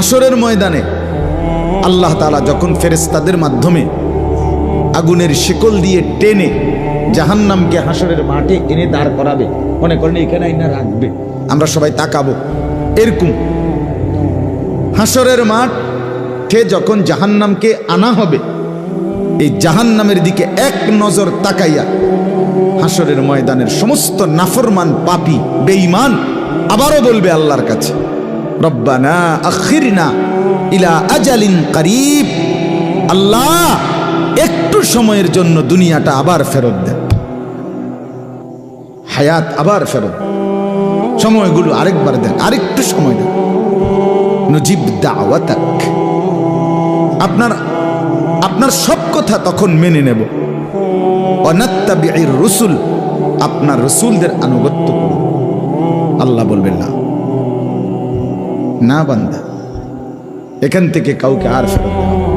হাসরের ময়দানে আল্লাহ তাআলা যখন ফেরেশতাদের মাধ্যমে আগুনের শিকল দিয়ে টেনে জাহান্নামকে হাসরের মাঠে এনে দাঁড় করাবে, মনে করেন এখানে আইনা রাখবে, আমরা সবাই তাকাবো, এরকম হাসরের মাঠে যখন জাহান্নামকে আনা হবে, এই জাহান্নামের দিকে এক নজর তাকাইয়া হাসরের ময়দানের সমস্ত নাফরমান পাপী বেঈমান আবারও বলবে আল্লাহর কাছে, রব্বানা আখিরনা ইলা আজালিন করিব, আল্লাহ একটু সময়ের জন্য দুনিয়াটা আবার ফেরত দেন, হায়াত আবার ফেরত, সময়গুলো আরেকবার দেন, আরেকটু সময় দেন, নজিব দাওয়াতাক, আপনার সব কথা তখন মেনে নেব, অনাত্তাবিউর রসুল, আপনার রসুলদের আনুগত্য করব। আল্লাহ বলবেন না, না বান্দা, এখান থেকে কাউকে আর ফেরত দেওয়া